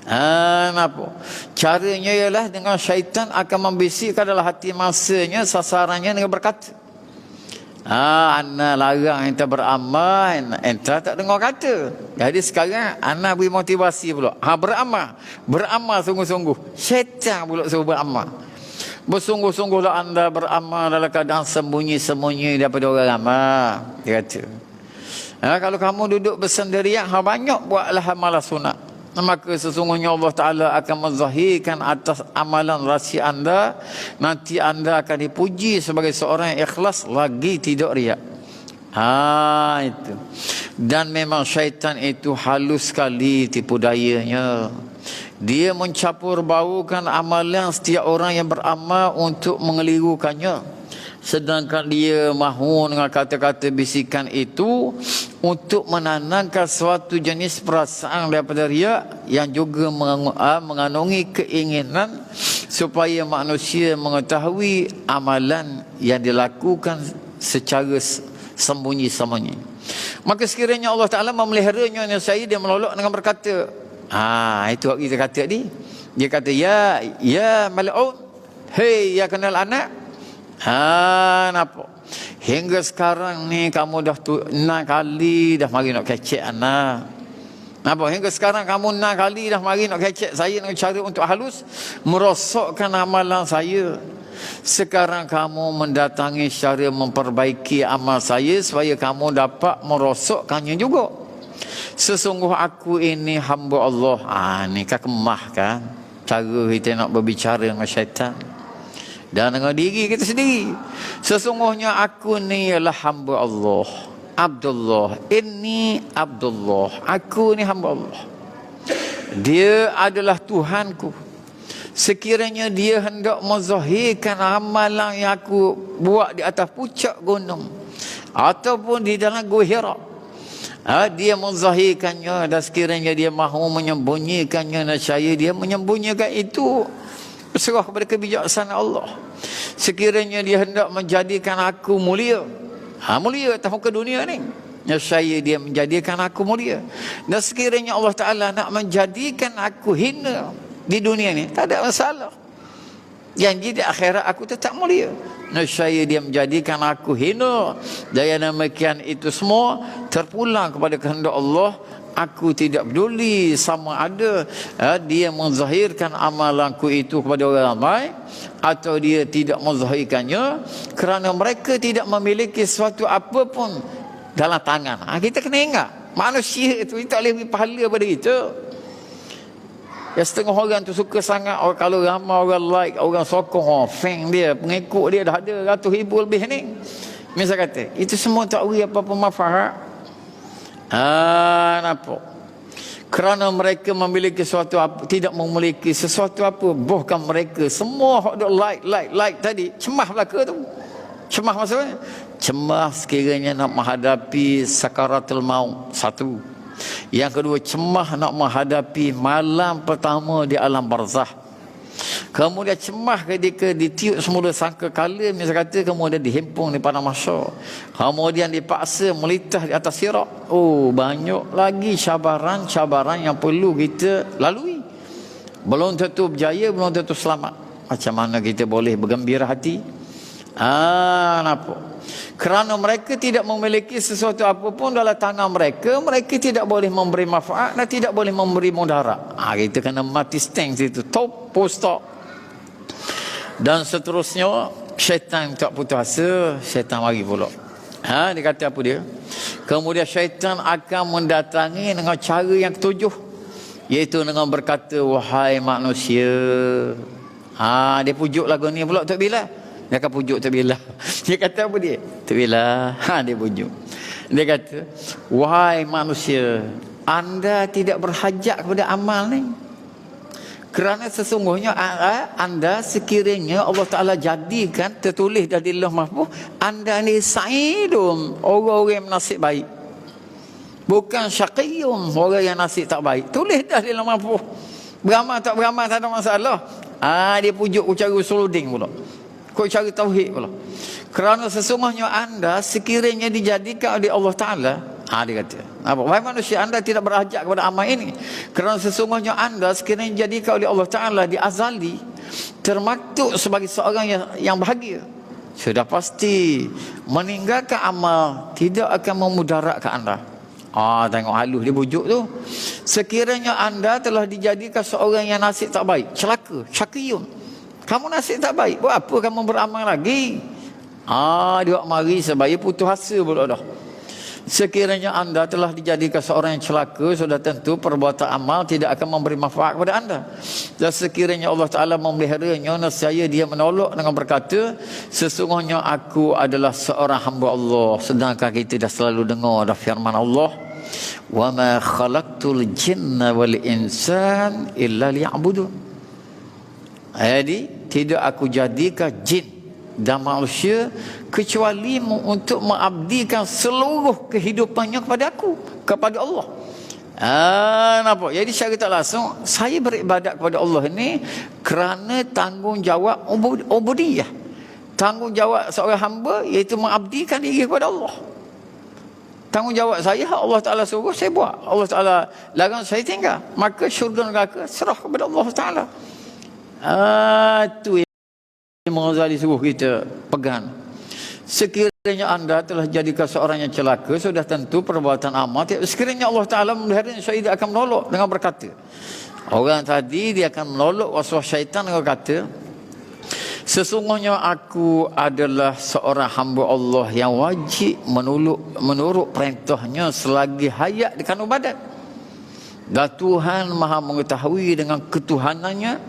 A: Kenapa? Caranya ialah dengan syaitan akan membisikkan dalam hati masanya, sasarannya dengan berkata, Ana larang enta beramal, enta tak dengar kata. Jadi sekarang Ana beri motivasi pula. Beramal sungguh-sungguh. Syaitan pula suruh beramal. Bersungguh-sungguhlah anda beramal dalam keadaan sembunyi-sembunyi daripada orang ramai. Dia kata. Kalau kamu duduk bersendirian, banyak buatlah amalan sunat. Maka sesungguhnya Allah Ta'ala akan menzahirkan atas amalan rahsia anda. Nanti anda akan dipuji sebagai seorang yang ikhlas, lagi tidak riak. Itu. Dan memang syaitan itu halus sekali tipu dayanya. Dia mencampur baukan amalan setiap orang yang beramal untuk mengelirukannya. Sedangkan dia mahu dengan kata-kata bisikan itu untuk menanamkan suatu jenis perasaan daripada riak yang juga mengandungi keinginan supaya manusia mengetahui amalan yang dilakukan secara sembunyi-sembunyi. Maka sekiranya Allah Ta'ala memeliharanya, saya dia menolak dengan berkata, itu kita kata tadi. Dia kata, ya mal'un, hei ya kenal anak. Kenapa? Hingga sekarang ni kamu dah 6 kali dah mari nak kecek anak. Kenapa? Hingga sekarang kamu 6 kali dah mari nak kecek saya dengan cara untuk halus, merosakkan amalan saya. Sekarang kamu mendatangi secara memperbaiki amal saya supaya kamu dapat merosakkannya juga. Sesungguh aku ini hamba Allah. Ni kan kemah kan cara kita nak berbicara dengan syaitan dan dengan diri kita sendiri. Sesungguhnya aku ni ialah hamba Allah, Abdullah. Ini Abdullah, aku ni hamba Allah. Dia adalah Tuhanku. Sekiranya dia hendak menzahirkan amalan yang aku buat di atas puncak gunung ataupun di dalam Gua Hira, dia menzahirkannya. Dan sekiranya dia mahu menyembunyikannya, nescaya dia menyembunyikan itu. Berserah kepada kebijaksanaan Allah. Sekiranya dia hendak menjadikan aku mulia, mulia atas muka dunia ni, nescaya dia menjadikan aku mulia. Dan sekiranya Allah Ta'ala nak menjadikan aku hina di dunia ni, tak ada masalah. Janji di akhirat aku tetap mulia. Nescaya dia menjadikan aku hina. Dan yang demikian itu semua terpulang kepada kehendak Allah. Aku tidak peduli sama ada dia menzahirkan amalanku itu kepada orang ramai atau dia tidak menzahirkannya, kerana mereka tidak memiliki sesuatu apa pun dalam tangan. Kita kena ingat, manusia itu tak boleh beri pahala pada kita. Ya, setengah orang tu suka sangat kalau ramai orang like, orang sokong, fan dia, pengikut dia dah ada ratus ribu lebih ni. Misal kata, itu semua tak beri apa-apa manfaat. Kenapa? Kerana mereka memiliki sesuatu apa, tidak memiliki sesuatu apa. Bahkan mereka semua hok like tadi, cemas belaka tu. Cemas maksudnya, cemas sekiranya nak menghadapi sakaratul maut, satu. Yang kedua, cemas nak menghadapi malam pertama di alam barzah. Kemudian cemas ketika ditiup semula sangkakala, misal kata kemudian dihimpun di padang mahsyar. Kemudian dipaksa melitah di atas sirat. Banyak lagi cabaran-cabaran yang perlu kita lalui. Belum tentu berjaya, belum tentu selamat. Macam mana kita boleh bergembira hati? Kenapa? Kerana mereka tidak memiliki sesuatu apapun dalam tangan mereka. Mereka tidak boleh memberi manfaat dan tidak boleh memberi mudarat. Kita kena mati stand situ. Top, post stop. Dan seterusnya, syaitan tak putus asa, syaitan mari pula. Dia kata apa dia? Kemudian syaitan akan mendatangi dengan cara yang ketujuh, iaitu dengan berkata, wahai manusia. Dia pujuk lagu ni pula Tok Bilal. Dia akan pujuk Tok Bilal. Dia kata apa dia? Tok Bilal. Dia pujuk. Dia kata, wahai manusia, anda tidak berhajat kepada amal ni. Kerana sesungguhnya anda sekiranya Allah Ta'ala jadikan tertulis dari Lauh Mahfuz, anda ni sa'idun, orang-orang yang nasib baik. Bukan syaqiyun, orang yang nasib tak baik. Tulis dah di Lauh Mahfuz. Beramal tak beramal tak ada masalah. Dia pujuk ku cara usuludin pula. Kau cara tauhid pula. Kerana sesungguhnya anda sekiranya dijadikan oleh Allah Ta'ala, dia kata, apa? Wahai manusia, anda tidak berhajat kepada amal ini. Kerana sesungguhnya anda sekiranya dijadikan oleh Allah Ta'ala di azali, termaktub sebagai seorang yang bahagia, sudah pasti meninggalkan amal tidak akan memudaratkan anda. Tengok halus dia bujuk tu. Sekiranya anda telah dijadikan seorang yang nasib tak baik, celaka, syakiyun, kamu nasib tak baik, buat apa kamu beramal lagi? Dia mari sebaya putus asa pula dah. Sekiranya anda telah dijadikan seorang yang celaka, sudah tentu perbuatan amal tidak akan memberi manfaat kepada anda. Dan sekiranya Allah Ta'ala memeliharanya, nescaya dia menolak dengan berkata, sesungguhnya aku adalah seorang hamba Allah. Sedangkan kita dah selalu dengar dah firman Allah, wa ma khalaqtul jinna wal insan illa liya'budun. Jadi tidak aku jadikan jin dan manusia kecuali untuk mengabdikan seluruh kehidupannya kepada aku, kepada Allah. Nampak? Jadi secara tak langsung saya beribadat kepada Allah ini kerana tanggungjawab ubudiyah. Tanggungjawab seorang hamba iaitu mengabdikan diri kepada Allah. Tanggungjawab saya, Allah Ta'ala suruh saya buat, Allah Ta'ala larang saya tinggal, maka syurga neraka serah kepada Allah Ta'ala. Itu Imam Ghazali suruh kita pegang. Sekiranya anda telah jadikan seorang yang celaka, sudah tentu perbuatan amal. Sekiranya Allah Ta'ala melihatnya, syaitan akan menolak dengan berkata, orang tadi dia akan menolak waswas syaitan dengan berkata, sesungguhnya aku adalah seorang hamba Allah yang wajib menurut perintahnya selagi hayat di kandung badan. Dan Tuhan Maha mengetahui dengan ketuhanannya,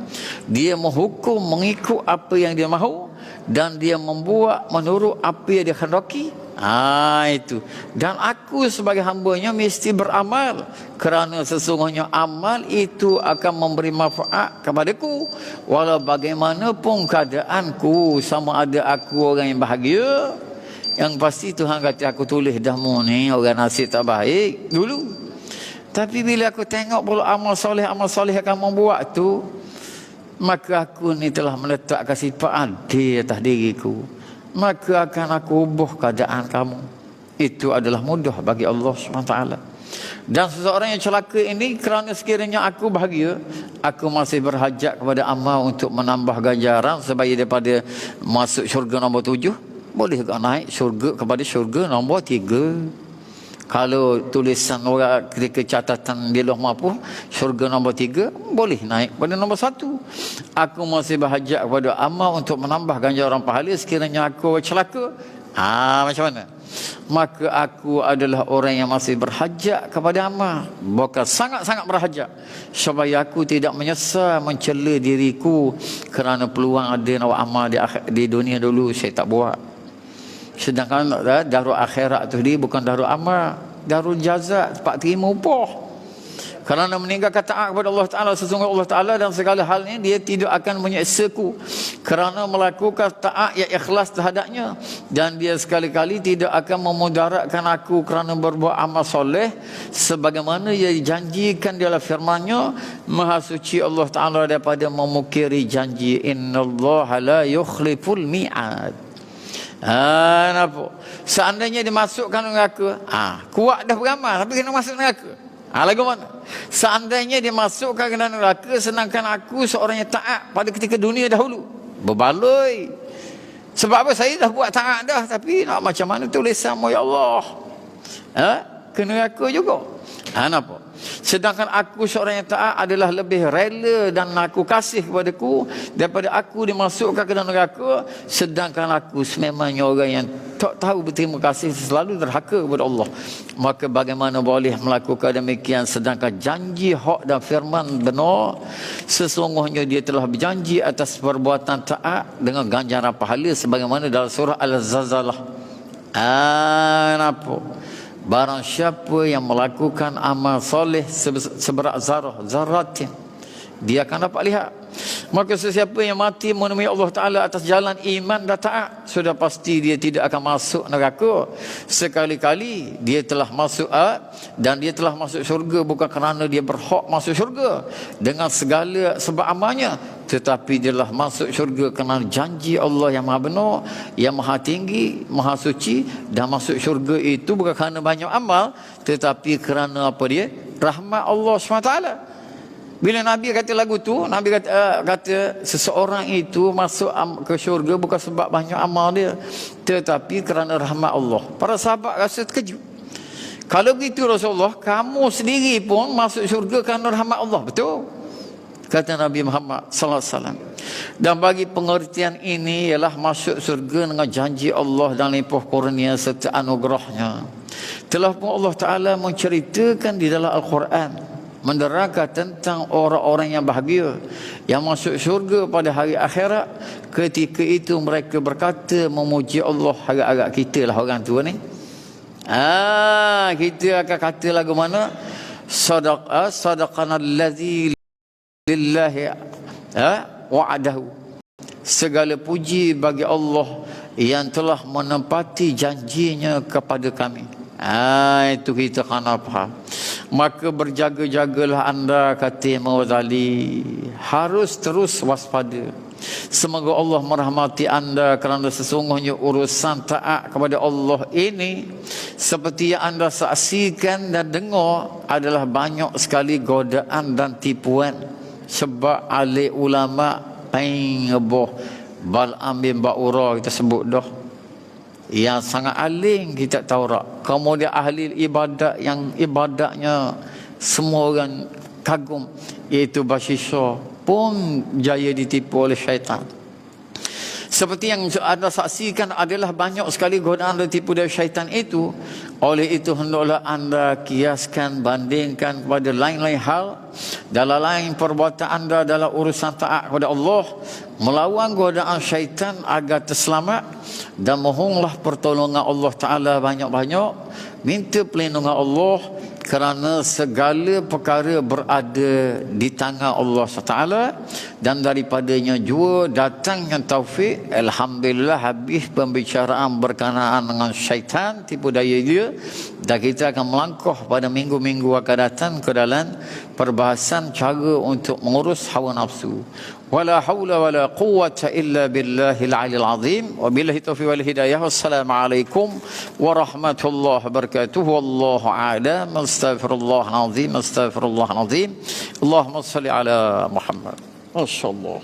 A: dia menghukum mengikut apa yang dia mahu, dan dia membuat menurut apa yang dia khendaki. Itu. Dan aku sebagai hambanya mesti beramal, kerana sesungguhnya amal itu akan memberi manfaat kepadaku walau bagaimanapun keadaanku. Sama ada aku orang yang bahagia, yang pasti Tuhan kata aku tulis dah mu ni orang nasib tak baik dulu. Tapi bila aku tengok pula amal soleh yang kamu buat tu, maka aku ni telah meletakkan sifat adil atas diriku, maka akan aku ubah keadaan kamu. Itu adalah mudah bagi Allah SWT. Dan seseorang yang celaka ini, kerana sekiranya aku bahagia, aku masih berhajat kepada amal untuk menambah ganjaran supaya daripada masuk syurga nombor 7, boleh tak naik syurga kepada syurga nombor 3. Kalau tulisan orang ketika catatan di Lauh Mahfuz syurga nombor 3, boleh naik pada nombor 1. Aku masih berhajat kepada amal untuk menambah ganjaran pahala. Sekiranya aku celaka, macam mana? Maka aku adalah orang yang masih berhajat kepada amal, bahkan sangat-sangat berhajat, supaya aku tidak menyesal mencela diriku kerana peluang ada nak amal di dunia dulu saya tak buat. Sedangkan darul akhirat tu dia bukan darul amal, darul jaza, tempat terima upah. Kerana meninggalkan taat kepada Allah Ta'ala, sesungguhnya Allah Ta'ala dan segala halnya dia tidak akan menyeksaku kerana melakukan taat yang ikhlas terhadapnya, dan dia sekali-kali tidak akan memudaratkan aku kerana berbuat amal soleh, sebagaimana ia dijanjikan dalam firman-Nya. Maha suci Allah Ta'ala daripada memukiri janji. Innallaha la yukhliful mi'ad. Nampak? Seandainya dimasukkan neraka, kuat dah beramal tapi kena masuk neraka. Lagu mana? Seandainya dimasukkan ke dalam neraka sedangkan aku seorang yang taat pada ketika dunia dahulu, berbaloi. Sebab apa? Saya dah buat taat dah, tapi nak macam mana tulisan ya Allah, ke neraka juga. Nampak? Sedangkan aku seorang yang taat adalah lebih rela dan aku kasih kepadaku daripada aku dimasukkan ke dalam neraka, sedangkan aku sememangnya orang yang tak tahu berterima kasih, selalu derhaka kepada Allah. Maka bagaimana boleh melakukan demikian sedangkan janji hak dan firman benar? Sesungguhnya dia telah berjanji atas perbuatan taat dengan ganjaran pahala sebagaimana dalam surah Al-Zalzalah. Nampak? Barang siapa yang melakukan amal soleh seberat zarratin, dia akan dapat lihat. Maka sesiapa yang mati menemui Allah Ta'ala atas jalan iman dan taat, sudah pasti dia tidak akan masuk neraka. Sekali-kali dia telah masuk dan dia telah masuk syurga bukan kerana dia berhak masuk syurga dengan segala sebab amalnya, tetapi dialah masuk syurga kerana janji Allah yang maha benar, yang maha tinggi, maha suci. Dan masuk syurga itu bukan kerana banyak amal, tetapi kerana apa dia? Rahmat Allah SWT. Bila Nabi kata lagu tu, Nabi kata seseorang itu masuk ke syurga bukan sebab banyak amal dia, tetapi kerana rahmat Allah. Para sahabat rasa terkejut. Kalau begitu Rasulullah, kamu sendiri pun masuk syurga kerana rahmat Allah. Betul? Kata Nabi Muhammad sallallahu alaihi wasallam. Dan bagi pengertian ini ialah masuk syurga dengan janji Allah dan limpah kurnia serta anugerahnya. Telah pun Allah Ta'ala menceritakan di dalam Al-Quran, menerangkan tentang orang-orang yang bahagia yang masuk syurga pada hari akhirat. Ketika itu mereka berkata memuji Allah. Agak-agak kita lah orang tua ni. Kita akan kata lagu mana? Sadaqana allazi lillahi wa'adahu. Segala puji bagi Allah yang telah menepati janjinya kepada kami. Itu kita kena faham. Maka berjaga-jagalah anda, kata Imam Ghazali. Harus terus waspada. Semoga Allah merahmati anda kerana sesungguhnya urusan taat kepada Allah ini, seperti yang anda saksikan dan dengar, adalah banyak sekali godaan dan tipuan. Sebab ahli ulama pengebah Bal'am bin Ba'ura kita sebut dah, yang sangat alim kitab Taurat. Kemudian ahli ibadat yang ibadatnya semua orang kagum, iaitu Bashisha, pun jaya ditipu oleh syaitan. Seperti yang anda saksikan, adalah banyak sekali godaan dan tipu dari syaitan itu. Oleh itu hendaklah anda kiaskan, bandingkan kepada lain-lain hal dalam lain perbuatan anda dalam urusan taat kepada Allah, melawan godaan syaitan agar terselamat, dan mohonlah pertolongan Allah Ta'ala banyak-banyak. Minta perlindungan Allah kerana segala perkara berada di tangan Allah SWT, dan daripadanya juga datangnya taufik. Alhamdulillah, habis pembicaraan berkenaan dengan syaitan, tipu daya dia, dan kita akan melangkah pada minggu-minggu akan datang ke dalam perbahasan cara untuk mengurus hawa nafsu. Wala haula wala quwwata illa billahil aliyil azim. Wabillahi taufiq wal hidayah. Wassalamualaikum warahmatullahi wabarakatuh. Wallahu a'lam. Astaghfirullahal azim. Astaghfirullahal azim. Allahumma salli ala Muhammad. Masyaallah.